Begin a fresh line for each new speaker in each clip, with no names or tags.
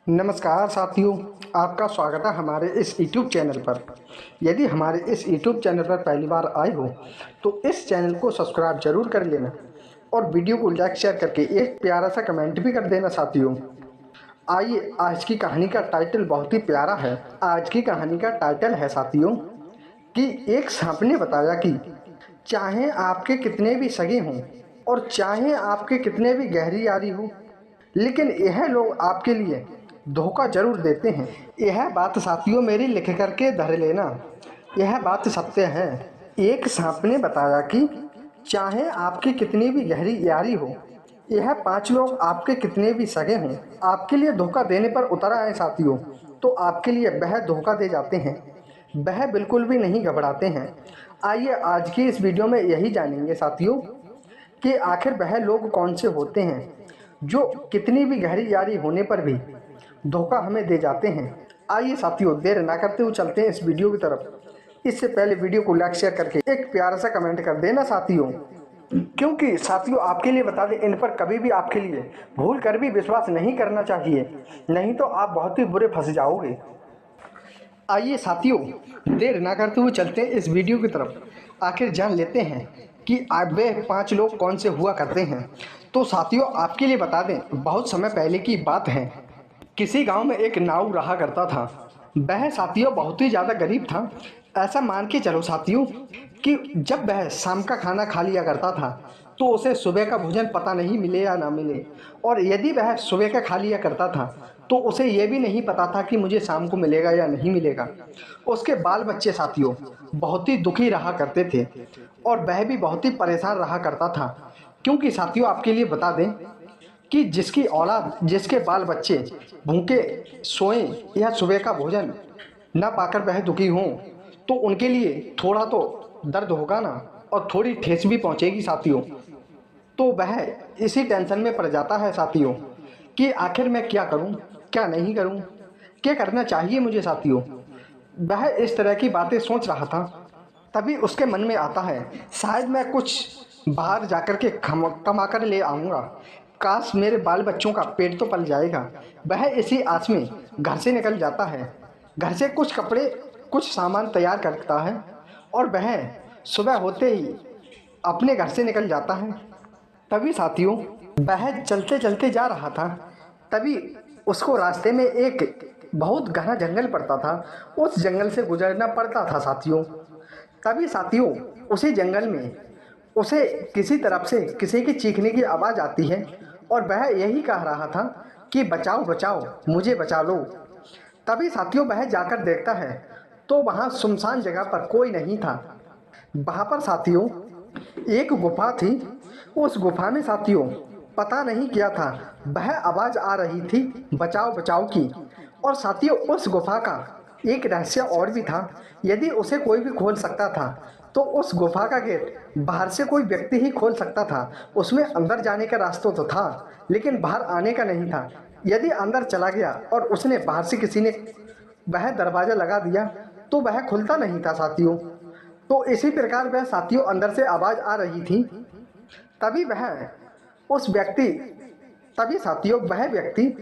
नमस्कार साथियों, आपका स्वागत है हमारे इस YouTube चैनल पर। यदि हमारे इस YouTube चैनल पर पहली बार आए हो तो इस चैनल को सब्सक्राइब जरूर कर लेना और वीडियो को लाइक शेयर करके एक प्यारा सा कमेंट भी कर देना साथियों। आइए, आज की कहानी का टाइटल बहुत ही प्यारा है। आज की कहानी का टाइटल है साथियों कि एक सांप ने बताया कि चाहे आपके कितने भी सगे हों और चाहे आपके कितने भी गहरी यारी हो, लेकिन यह लोग आपके लिए धोखा जरूर देते हैं। यह बात साथियों मेरी लिख करके धर लेना, यह बात सत्य है। एक सांप ने बताया कि चाहे आपकी कितनी भी गहरी यारी हो, यह 5 लोग आपके कितने भी सगे हों, आपके लिए धोखा देने पर उतर आए साथियों, तो आपके लिए वह धोखा दे जाते हैं। वह बिल्कुल भी नहीं घबराते हैं। आइए, आज की इस वीडियो में यही जानेंगे साथियों कि आखिर वह लोग कौन से होते हैं जो कितनी भी गहरी यारी होने पर भी धोखा हमें दे जाते हैं। आइए साथियों, देर ना करते हुए चलते हैं इस वीडियो की तरफ। इससे पहले वीडियो को लाइक शेयर करके एक प्यारा सा कमेंट कर देना साथियों, क्योंकि साथियों आपके लिए बता दें, इन पर कभी भी आपके लिए भूल कर भी विश्वास नहीं करना चाहिए, नहीं तो आप बहुत ही बुरे फंस जाओगे। आइए साथियों, देर ना करते हुए चलते हैं इस वीडियो की तरफ। आखिर जान लेते हैं कि वे 5 लोग कौन से हुआ करते हैं। तो साथियों आपके लिए बता दें, बहुत समय पहले की बात है। किसी गांव में एक नाऊ रहा करता था। वह साथियों बहुत ही ज़्यादा गरीब था। ऐसा मान के चलो साथियों कि जब वह शाम का खाना खा लिया करता था तो उसे सुबह का भोजन पता नहीं मिले या ना मिले, और यदि वह सुबह का खा लिया करता था तो उसे यह भी नहीं पता था कि मुझे शाम को मिलेगा या नहीं मिलेगा। उसके बाल बच्चे साथियों बहुत ही दुखी रहा करते थे और वह भी बहुत ही परेशान रहा करता था, क्योंकि साथियों आपके लिए बता दें कि जिसकी औलाद, जिसके बाल बच्चे भूखे सोएं या सुबह का भोजन न पाकर वह दुखी हों, तो उनके लिए थोड़ा तो दर्द होगा ना, और थोड़ी ठेस भी पहुंचेगी साथियों। तो वह इसी टेंशन में पड़ जाता है साथियों कि आखिर मैं क्या करूं, क्या नहीं करूं, क्या करना चाहिए मुझे साथियों। वह इस तरह की बातें सोच रहा था। तभी उसके मन में आता है, शायद मैं कुछ बाहर जाकर के कमा कर ले आऊँगा, काश मेरे बाल बच्चों का पेट तो पल जाएगा। वह इसी आस में घर से निकल जाता है। घर से कुछ कपड़े, कुछ सामान तैयार करता है और वह सुबह होते ही अपने घर से निकल जाता है। तभी साथियों वह चलते चलते जा रहा था। तभी उसको रास्ते में एक बहुत घना जंगल पड़ता था। उस जंगल से गुजरना पड़ता था साथियों। तभी साथियों उसी जंगल में उसे किसी तरफ से किसी की चीखने की आवाज़ आती है और वह यही कह रहा था कि बचाओ बचाओ, मुझे बचा लो। तभी साथियों वह जाकर देखता है तो वहाँ सुनसान जगह पर कोई नहीं था। वहाँ पर साथियों एक गुफा थी। उस गुफा में साथियों पता नहीं क्या था, वह आवाज़ आ रही थी बचाओ बचाओ की। और साथियों उस गुफा का एक रहस्य और भी था। यदि उसे कोई भी खोल सकता था तो उस गुफा का गेट बाहर से कोई व्यक्ति ही खोल सकता था। उसमें अंदर जाने का रास्ता तो था, लेकिन बाहर आने का नहीं था। यदि अंदर चला गया और उसने बाहर से किसी ने वह दरवाज़ा लगा दिया तो वह खुलता नहीं था साथियों। तो इसी प्रकार वह साथियों अंदर से आवाज़ आ रही थी। तभी वह उस व्यक्ति तभी साथियों वह व्यक्ति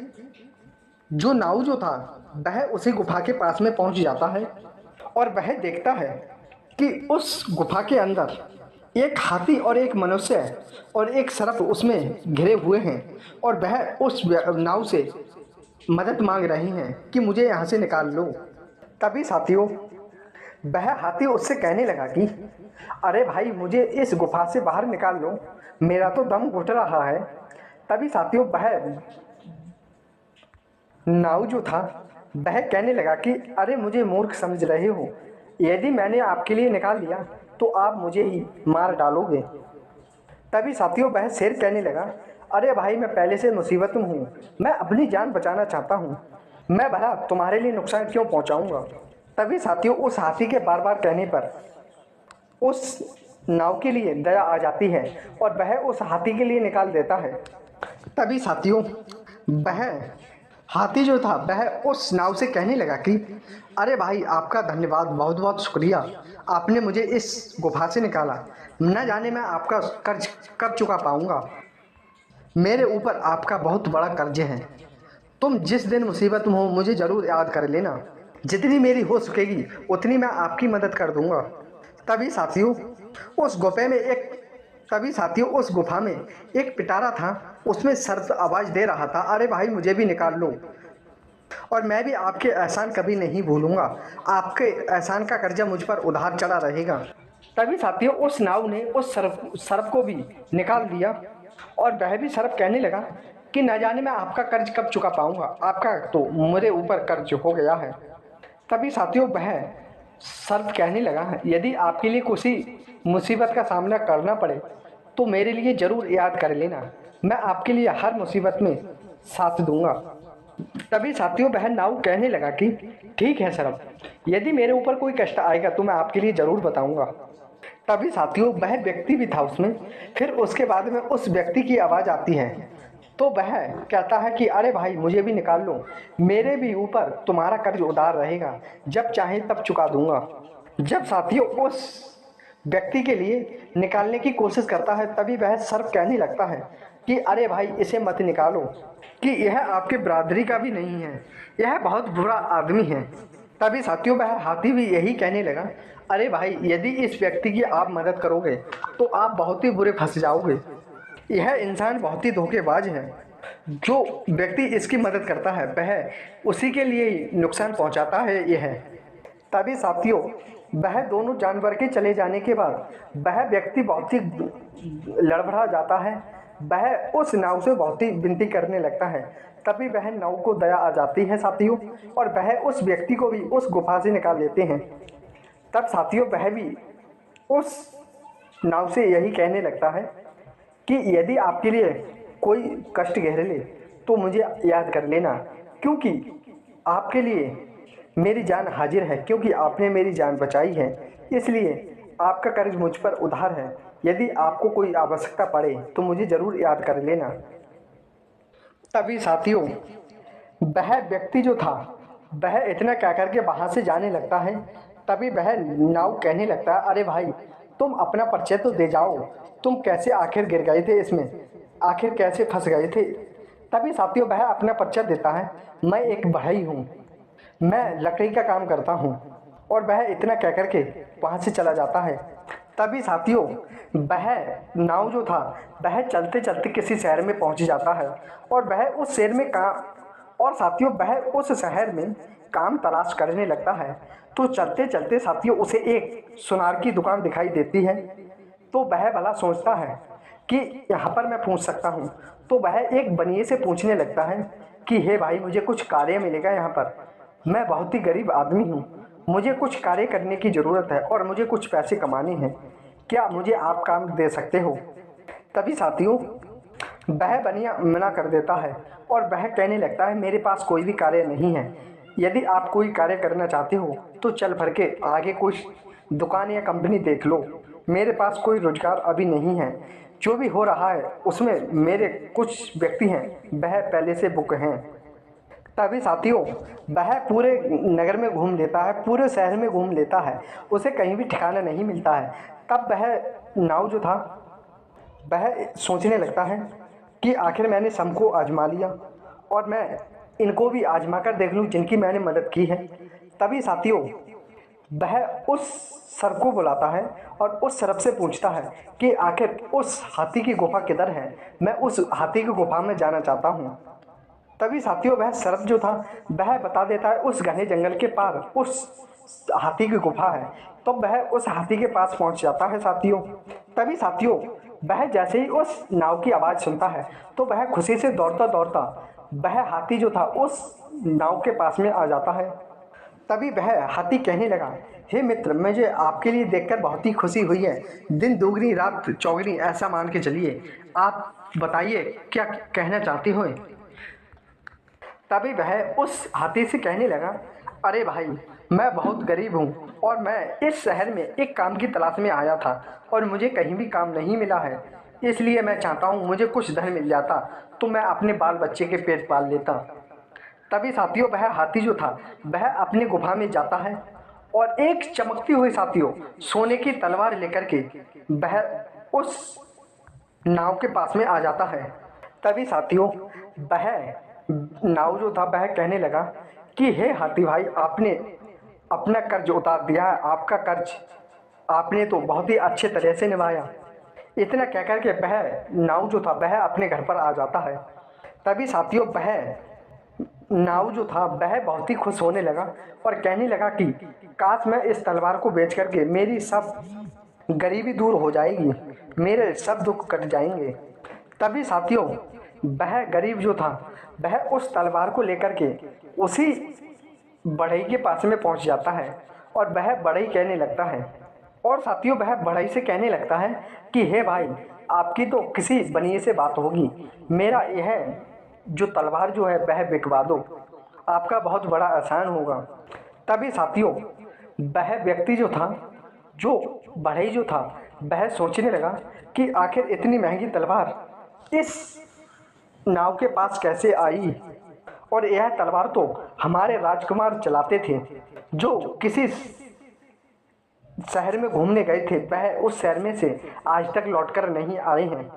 जो नाऊ जो था वह उसी गुफा के पास में पहुंच जाता है और वह देखता है कि उस गुफा के अंदर एक हाथी और एक मनुष्य और एक सर्प उसमें घिरे हुए हैं और वह उस नाव से मदद मांग रहे हैं कि मुझे यहाँ से निकाल लो। तभी साथियों वह हाथी उससे कहने लगा कि अरे भाई, मुझे इस गुफा से बाहर निकाल लो, मेरा तो दम घुट रहा है। तभी साथियों वह नाऊ जो था वह कहने लगा कि अरे मुझे मूर्ख समझ रहे हो, यदि मैंने आपके लिए निकाल लिया तो आप मुझे ही मार डालोगे। तभी साथियों वह शेर कहने लगा, अरे भाई, मैं पहले से मुसीबत में हूँ, मैं अपनी जान बचाना चाहता हूँ, मैं भला तुम्हारे लिए नुकसान क्यों पहुँचाऊँगा। तभी साथियों उस हाथी के बार बार कहने पर उस नाव के लिए दया आ जाती है और वह उस हाथी के लिए निकाल देता है। तभी साथियों वह हाथी जो था वह उस नाव से कहने लगा कि अरे भाई, आपका धन्यवाद, बहुत बहुत शुक्रिया, आपने मुझे इस गुफा से निकाला। न जाने मैं आपका कर्ज कब चुका पाऊंगा, मेरे ऊपर आपका बहुत बड़ा कर्ज है। तुम जिस दिन मुसीबत में हो मुझे ज़रूर याद कर लेना। जितनी मेरी हो सकेगी उतनी मैं आपकी मदद कर दूंगा। तभी साथियों उस गुफे में एक तभी साथियों उस गुफा में एक पिटारा था। उसमें सर्प आवाज़ दे रहा था, अरे भाई मुझे भी निकाल लो, और मैं भी आपके एहसान कभी नहीं भूलूंगा। आपके एहसान का कर्जा मुझ पर उधार चढ़ा रहेगा। तभी साथियों उस नाव ने उस सर्प को भी निकाल दिया, और वह भी सर्प कहने लगा कि न जाने मैं आपका कर्ज कब चुका पाऊंगा, आपका तो मेरे ऊपर कर्ज हो गया है। तभी साथियों वह सर्प कहने लगा, यदि आपके लिए किसी मुसीबत का सामना करना पड़े तो मेरे लिए ज़रूर याद कर लेना, मैं आपके लिए हर मुसीबत में साथ दूंगा। तभी साथियों वह नाव कहने लगा कि ठीक है सर्प, यदि मेरे ऊपर कोई कष्ट आएगा तो मैं आपके लिए ज़रूर बताऊंगा। तभी साथियों वह व्यक्ति भी था उसमें। फिर उसके बाद में उस व्यक्ति की आवाज़ आती है, तो वह कहता है कि अरे भाई मुझे भी निकाल लो, मेरे भी ऊपर तुम्हारा कर्ज उधार रहेगा, जब चाहे तब चुका दूंगा। जब साथियों उस व्यक्ति के लिए निकालने की कोशिश करता है तभी वह सर्प कहने लगता है कि अरे भाई इसे मत निकालो, कि यह आपके बरादरी का भी नहीं है, यह बहुत बुरा आदमी है। तभी साथियों वह हाथी भी यही कहने लगा, अरे भाई यदि इस व्यक्ति की आप मदद करोगे तो आप बहुत ही बुरे फंस जाओगे, यह इंसान बहुत ही धोखेबाज है, जो व्यक्ति इसकी मदद करता है वह उसी के लिए ही नुकसान पहुंचाता है यह। तभी साथियों वह दोनों जानवर के चले जाने के बाद वह व्यक्ति बहुत ही लड़बड़ा जाता है। वह उस नाव से बहुत ही विनती करने लगता है। तभी वह नाव को दया आ जाती है साथियों, और वह उस व्यक्ति को भी उस गुफा से निकाल लेते हैं। तब साथियों वह भी उस नाव से यही कहने लगता है कि यदि आपके लिए कोई कष्ट गहरे ले तो मुझे याद कर लेना, क्योंकि आपके लिए मेरी जान हाजिर है, क्योंकि आपने मेरी जान बचाई है, इसलिए आपका कर्ज मुझ पर उधार है। यदि आपको कोई आवश्यकता पड़े तो मुझे ज़रूर याद कर लेना। तभी साथियों वह व्यक्ति जो था वह इतना कह करके वहाँ से जाने लगता है। तभी वह नाव कहने लगता है, अरे भाई तुम अपना परिचय तो दे जाओ, तुम कैसे आखिर गिर गए थे इसमें, आखिर कैसे फंस गए थे। तभी साथियों वह अपना परिचय देता है, मैं एक बढ़ई हूँ, मैं लकड़ी का काम करता हूँ, और वह इतना कह करके वहाँ से चला जाता है। तभी साथियों वह नाव जो था वह चलते चलते किसी शहर में पहुँच जाता है, और वह उस शहर में साथियों वह उस शहर में काम तलाश करने लगता है। तो चलते चलते साथियों उसे एक सुनार की दुकान दिखाई देती है। तो वह भला सोचता है कि यहाँ पर मैं पूछ सकता हूँ। तो वह एक बनिए से पूछने लगता है कि हे भाई मुझे कुछ कार्य मिलेगा यहाँ पर, मैं बहुत ही गरीब आदमी हूँ, मुझे कुछ कार्य करने की ज़रूरत है और मुझे कुछ पैसे कमाने हैं, क्या मुझे आप काम दे सकते हो। तभी साथियों वह बनिया मना कर देता है, और वह कहने लगता है मेरे पास कोई भी कार्य नहीं है, यदि आप कोई कार्य करना चाहते हो तो चल भर के आगे कुछ दुकान या कंपनी देख लो, मेरे पास कोई रोजगार अभी नहीं है, जो भी हो रहा है उसमें मेरे कुछ व्यक्ति हैं वह पहले से बुक हैं। तभी साथियों वह पूरे नगर में घूम लेता है, पूरे शहर में घूम लेता है, उसे कहीं भी ठिकाना नहीं मिलता है। तब वह नाव जो था वह सोचने लगता है कि आखिर मैंने सबको आजमा लिया, और मैं इनको भी आजमा कर देख लूँ जिनकी मैंने मदद की है। तभी साथियों वह उस सर्प को बुलाता है और उस सर्प से पूछता है कि आखिर उस हाथी की गुफा किधर है, मैं उस हाथी की गुफा में जाना चाहता हूँ। तभी साथियों वह सर्प जो था वह बता देता है उस घने जंगल के पार उस हाथी की गुफा है। तो वह उस हाथी के पास पहुंच जाता है साथियों। तभी साथियों वह जैसे ही उस नाव की आवाज़ सुनता है तो वह खुशी से दौड़ता दौड़ता वह हाथी जो था उस नाव के पास में आ जाता है। तभी वह हाथी कहने लगा, हे मित्र मुझे आपके लिए देखकर बहुत ही खुशी हुई है, दिन दोगुनी रात चौगुनी ऐसा मान के चलिए, आप बताइए क्या कहना चाहते हो। तभी वह उस हाथी से कहने लगा, अरे भाई मैं बहुत गरीब हूँ और मैं इस शहर में एक काम की तलाश में आया था और मुझे कहीं भी काम नहीं मिला है, इसलिए मैं चाहता हूँ मुझे कुछ धन मिल जाता तो मैं अपने बाल बच्चे के पेट पाल लेता। तभी साथियों वह हाथी जो था वह अपने गुफा में जाता है और एक चमकती हुई साथियों सोने की तलवार लेकर के वह उस नाव के पास में आ जाता है। तभी साथियों वह नाव जो था वह कहने लगा कि हे हाथी भाई, आपने अपना कर्ज उतार दिया है, आपका कर्ज आपने तो बहुत ही अच्छे तरह से निभाया। इतना कहकर के वह नाव जो था वह अपने घर पर आ जाता है। तभी साथियों वह नाव जो था वह बहुत ही खुश होने लगा और कहने लगा कि काश मैं इस तलवार को बेच करके मेरी सब गरीबी दूर हो जाएगी, मेरे सब दुख कट जाएंगे। तभी साथियों वह गरीब जो था वह उस तलवार को लेकर के उसी बढ़ई के पास में पहुंच जाता है और वह बढ़ई कहने लगता है, और साथियों वह बढ़ई से कहने लगता है कि हे भाई, आपकी तो किसी बनिए से बात होगी, मेरा यह जो तलवार जो है वह बिकवा दो, आपका बहुत बड़ा एहसान होगा। तभी साथियों वह व्यक्ति जो था, जो बढ़ई जो था, वह सोचने लगा कि आखिर इतनी महंगी तलवार इस नाव के पास कैसे आई, और यह तलवार तो हमारे राजकुमार चलाते थे, जो किसी शहर में घूमने गए थे, वह उस शहर में से आज तक लौटकर नहीं आए हैं।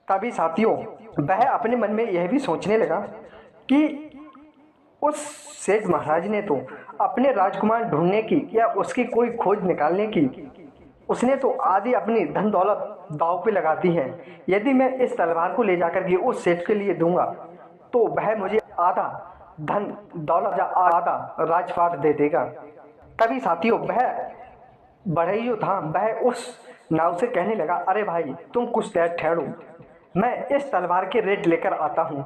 तभी साथियों वह अपने मन में यह भी सोचने लगा कि उस सेठ महाराज ने तो अपने राजकुमार ढूंढने की या उसकी कोई खोज निकालने की, उसने तो आधी अपनी धन दौलत दांव पे लगा दी है। यदि मैं इस तलवार को ले जाकर के उस सेठ के लिए दूंगा तो वह मुझे आधा धन दौलत या आधा राजपाट दे देगा। तभी साथियों वह बढ़ई जो था वह उस नाव से कहने लगा, अरे भाई तुम कुछ देर ठहरो, मैं इस तलवार के रेट लेकर आता हूँ,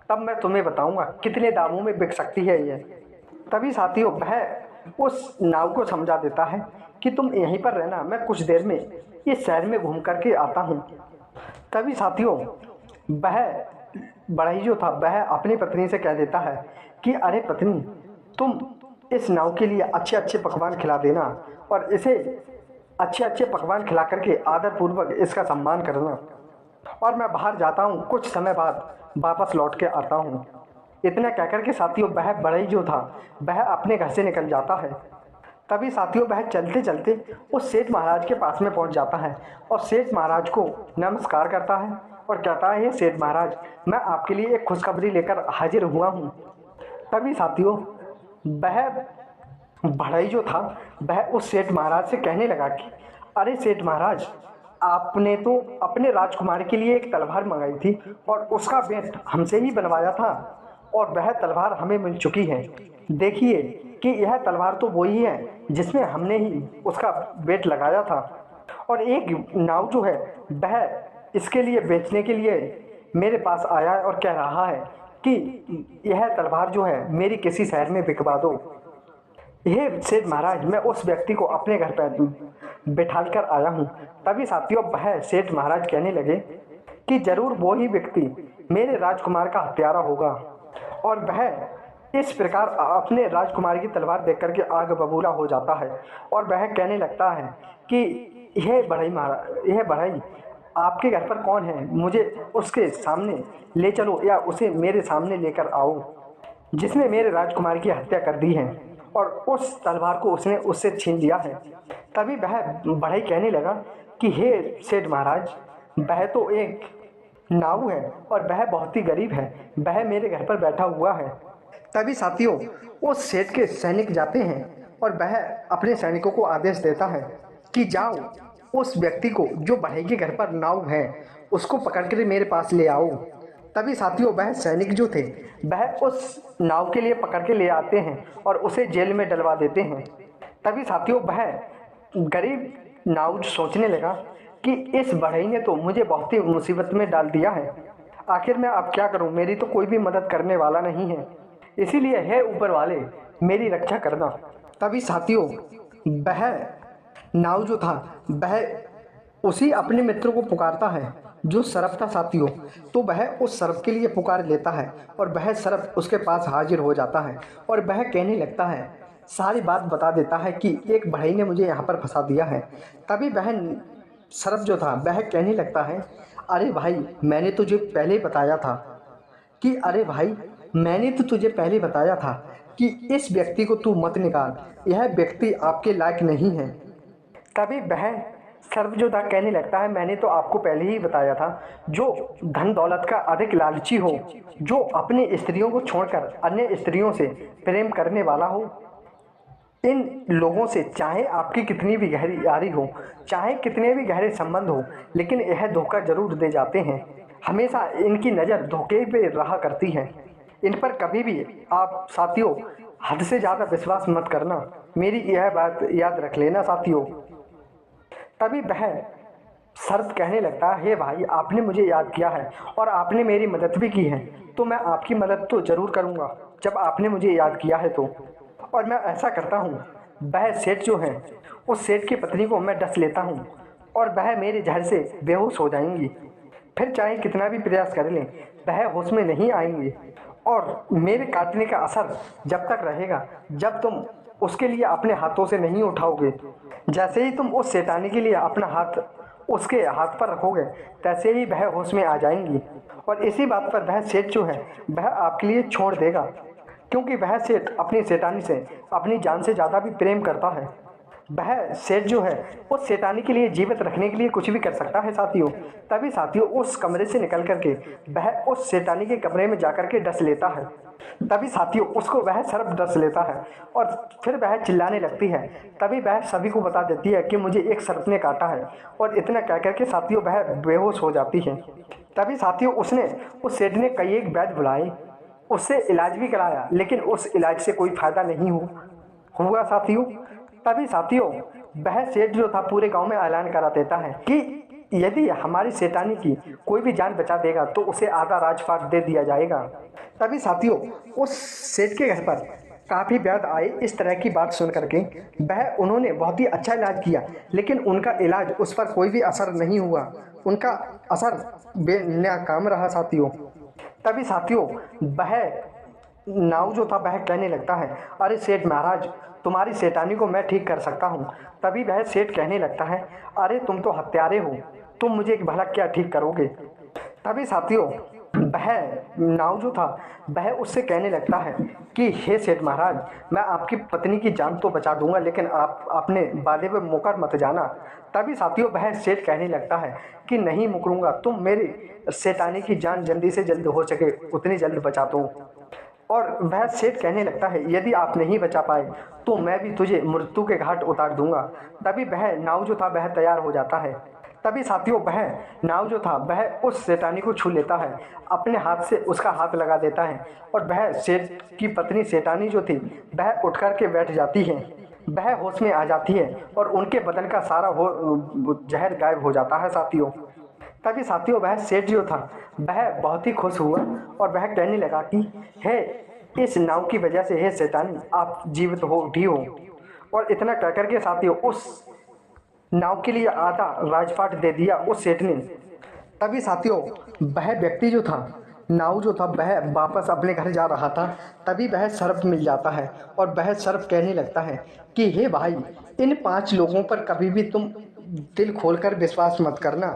तब मैं तुम्हें बताऊंगा कितने दामों में बिक सकती है ये। तभी साथियों वह उस नाव को समझा देता है कि तुम यहीं पर रहना, मैं कुछ देर में इस शहर में घूम करके आता हूँ। तभी साथियों वह बढ़ई जो था वह अपनी पत्नी से कह देता है कि अरे पत्नी, तुम इस नाव के लिए अच्छे अच्छे पकवान खिला देना और इसे अच्छे अच्छे पकवान खिला करके आदरपूर्वक इसका सम्मान करना, और मैं बाहर जाता हूँ, कुछ समय बाद वापस लौट के आता हूँ। इतना कहकर के साथियों वह बढ़ई जो था वह अपने घर से निकल जाता है। तभी साथियों वह चलते चलते उस सेठ महाराज के पास में पहुँच जाता है और सेठ महाराज को नमस्कार करता है और कहता है, हे सेठ महाराज, मैं आपके लिए एक खुशखबरी लेकर हाजिर हुआ हूँ। तभी साथियों वह बढ़ई जो था वह उस सेठ महाराज से कहने लगा कि अरे सेठ महाराज, आपने तो अपने राजकुमार के लिए एक तलवार मंगाई थी और उसका वेट हमसे ही बनवाया था, और वह तलवार हमें मिल चुकी है। देखिए कि यह तलवार तो वही है जिसमें हमने ही उसका वेट लगाया था, और एक नाव जो है वह इसके लिए बेचने के लिए मेरे पास आया है और कह रहा है कि यह तलवार जो है मेरी किसी शहर में बिकवा दो। यह सेठ महाराज, मैं उस व्यक्ति को अपने घर पर बैठा कर आया हूँ। तभी साथियों वह सेठ महाराज कहने लगे कि जरूर वो ही व्यक्ति मेरे राजकुमार का हत्यारा होगा, और वह इस प्रकार अपने राजकुमार की तलवार देख करके आग बबूला हो जाता है और वह कहने लगता है कि यह बढ़ई आपके घर पर कौन है, मुझे उसके सामने ले चलो या उसे मेरे सामने लेकर आओ जिसने मेरे राजकुमार की हत्या कर दी है और उस तलवार को उसने उससे छीन लिया है। तभी वह बढ़ई कहने लगा कि हे सेठ महाराज, वह तो एक नाव है और वह बहुत ही गरीब है, वह मेरे घर पर बैठा हुआ है। तभी साथियों उस सेठ के सैनिक जाते हैं और वह अपने सैनिकों को आदेश देता है कि जाओ उस व्यक्ति को जो बढ़ई के घर पर नाव है उसको पकड़ कर मेरे पास ले आओ। तभी साथियों वह सैनिक जो थे वह उस नाव के लिए पकड़ के ले आते हैं और उसे जेल में डलवा देते हैं। तभी साथियों वह गरीब नाव सोचने लगा कि इस बढ़ई ने तो मुझे बहुत ही मुसीबत में डाल दिया है, आखिर मैं अब क्या करूं, मेरी तो कोई भी मदद करने वाला नहीं है, इसीलिए है ऊपर वाले मेरी रक्षा करना। तभी साथियों वह नाव जो था वह उसी अपने मित्र को पुकारता है जो सरफ था साथियों, तो वह उस सरफ के लिए पुकार लेता है और वह सरफ उसके पास हाजिर हो जाता है और वह कहने लगता है, सारी बात बता देता है कि एक बढ़ई ने मुझे यहाँ पर फंसा दिया है। तभी वह सरफ जो था वह कहने लगता है, अरे भाई मैंने तुझे पहले बताया था कि इस व्यक्ति को तू मत निकाल, यह व्यक्ति आपके लायक नहीं है। तभी वह सर्वजोधा कहने लगता है, मैंने तो आपको पहले ही बताया था, जो धन दौलत का अधिक लालची हो, जो अपनी स्त्रियों को छोड़कर अन्य स्त्रियों से प्रेम करने वाला हो, इन लोगों से चाहे आपकी कितनी भी गहरी यारी हो, चाहे कितने भी गहरे संबंध हो, लेकिन यह धोखा जरूर दे जाते हैं। हमेशा इनकी नज़र धोखे पे रहा करती है। इन पर कभी भी आप साथियों हद से ज़्यादा विश्वास मत करना, मेरी यह बात याद रख लेना साथियों। तभी वह शर्त कहने लगता है, हे भाई, आपने मुझे याद किया है और आपने मेरी मदद भी की है, तो मैं आपकी मदद तो ज़रूर करूँगा जब आपने मुझे याद किया है तो। और मैं ऐसा करता हूँ, वह सेठ जो है, उस सेठ की पत्नी को मैं डस लेता हूँ और वह मेरे जहर से बेहोश हो जाएंगी। फिर चाहे कितना भी प्रयास कर लें, वह होश में नहीं आएंगे और मेरे काटने का असर जब तक रहेगा जब तुम उसके लिए अपने हाथों से नहीं उठाओगे। जैसे ही तुम उस शैतानी के लिए अपना हाथ उसके हाथ पर रखोगे, तैसे ही वह होश में आ जाएंगी। और इसी बात पर वह सेठ जो है, वह आपके लिए छोड़ देगा, क्योंकि वह सेठ अपनी शैतानी से अपनी जान से ज़्यादा भी प्रेम करता है। वह सेठ जो है, उस शैतानी के लिए जीवित रखने के लिए कुछ भी कर सकता है साथियों। तभी साथियों उस कमरे से निकल करके वह उस शैतानी के कमरे में जाकर के डस लेता है। तभी साथियों उसको वह सर्प डस लेता है और फिर वह चिल्लाने लगती है। तभी वह सभी को बता देती है कि मुझे एक सर्प ने काटा है, और इतना कह करके साथियों वह बेहोश हो जाती है। तभी साथियों उस सेठ ने कई एक वैद्य बुलाए, उससे इलाज भी कराया, लेकिन उस इलाज से कोई फायदा नहीं हुआ साथियों। तभी साथियों वह सेठ जो था पूरे गांव में ऐलान करा देता है कि यदि हमारी शैतानी की कोई भी जान बचा देगा तो उसे आधा राजपाट दे दिया जाएगा। तभी साथियों उस सेठ के घर पर काफ़ी वैद्य आए। इस तरह की बात सुन करके उन्होंने बहुत ही अच्छा इलाज किया, लेकिन उनका इलाज उस पर कोई भी असर नहीं हुआ, उनका असर बेनाकाम रहा साथियों। तभी साथियों वह नाव जो था वह कहने लगता है, अरे सेठ महाराज, तुम्हारी शैतानी को मैं ठीक कर सकता हूँ। तभी वह सेठ कहने लगता है, अरे तुम तो हत्यारे हो, तुम मुझे भला क्या ठीक करोगे। तभी साथियों वह नाव जो था वह उससे कहने लगता है कि हे सेठ महाराज, मैं आपकी पत्नी की जान तो बचा दूंगा, लेकिन आप अपने वादे पे मुकर मत जाना। तभी साथियों वह सेठ कहने लगता है कि नहीं मुकरूंगा, तुम मेरी शैतानी की जान जल्दी से जल्द हो सके उतनी जल्द बचा दो। और वह सेठ कहने लगता है, यदि आप नहीं बचा पाए तो मैं भी तुझे मृत्यु के घाट उतार दूंगा। तभी वह नाव जो था वह तैयार हो जाता है। तभी साथियों वह नाव जो था वह उस शैतानी को छू लेता है, अपने हाथ से उसका हाथ लगा देता है, और वह सेठ की पत्नी शैतानी जो थी वह उठ कर के बैठ जाती है, वह होश में आ जाती है और उनके बदन का सारा जहर गायब हो जाता है साथियों। तभी साथियों वह सेठ जो था वह बहुत ही खुश हुआ और वह कहने लगा कि हे इस नाव की वजह से हे शैतानी, आप जीवित हो उठी हो। और इतना कह करके साथियों उस नाव के लिए आधा राजपाट दे दिया उस सेठ ने। तभी साथियों वह व्यक्ति जो था, नाव जो था, वह वापस अपने घर जा रहा था। तभी वह सर्प मिल जाता है और वह सर्प कहने लगता है कि हे भाई, इन 5 लोगों पर कभी भी तुम दिल खोलकर विश्वास मत करना।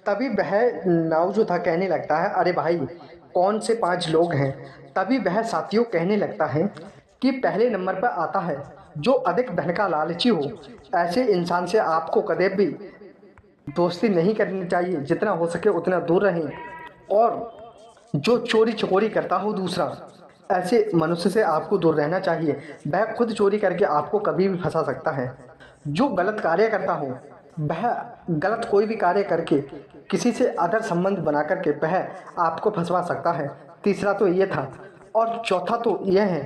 तभी वह नाव जो था कहने लगता है, अरे भाई कौन से 5 लोग हैं। तभी वह साथियों कहने लगता है कि पहले नंबर पर आता है जो अधिक धन का लालची हो। ऐसे इंसान से आपको कभी भी दोस्ती नहीं करनी चाहिए, जितना हो सके उतना दूर रहें। और जो चोरी चकोरी करता हो दूसरा, ऐसे मनुष्य से आपको दूर रहना चाहिए, वह खुद चोरी करके आपको कभी भी फंसा सकता है। जो गलत कार्य करता हो, वह गलत कोई भी कार्य करके किसी से अदर संबंध बना करके वह आपको फंसवा सकता है। तीसरा तो ये था, और चौथा तो यह है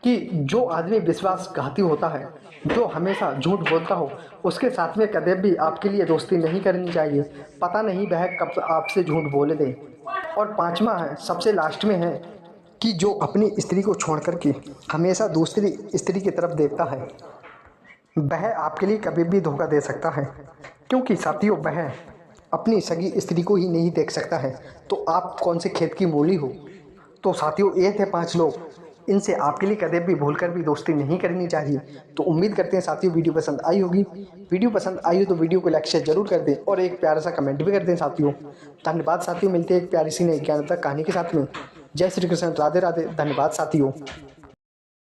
कि जो आदमी विश्वासघाती होता है, जो हमेशा झूठ बोलता हो, उसके साथ में कभी भी आपके लिए दोस्ती नहीं करनी चाहिए। पता नहीं वह कब आपसे झूठ बोल दे। और 5वां है, सबसे लास्ट में है कि जो अपनी स्त्री को छोड़ करके हमेशा दूसरी स्त्री की तरफ देखता है, वह आपके लिए कभी भी धोखा दे सकता है। क्योंकि साथियों वह अपनी सगी स्त्री को ही नहीं देख सकता है, तो आप कौन से खेत की मूली हो। तो साथियों ये थे 5 लोग, इनसे आपके लिए कभी भी भूलकर भी दोस्ती नहीं करनी चाहिए। तो उम्मीद करते हैं साथियों वीडियो पसंद आई होगी। वीडियो पसंद आई हो तो वीडियो को लाइक शेयर जरूर कर दें और एक प्यारा सा कमेंट भी कर दें साथियों। धन्यवाद साथियों, मिलते हैं एक प्यारी सी नई ज्ञानवर्धक कहानी के साथ में। जय श्री कृष्ण, राधे राधे, धन्यवाद साथियों।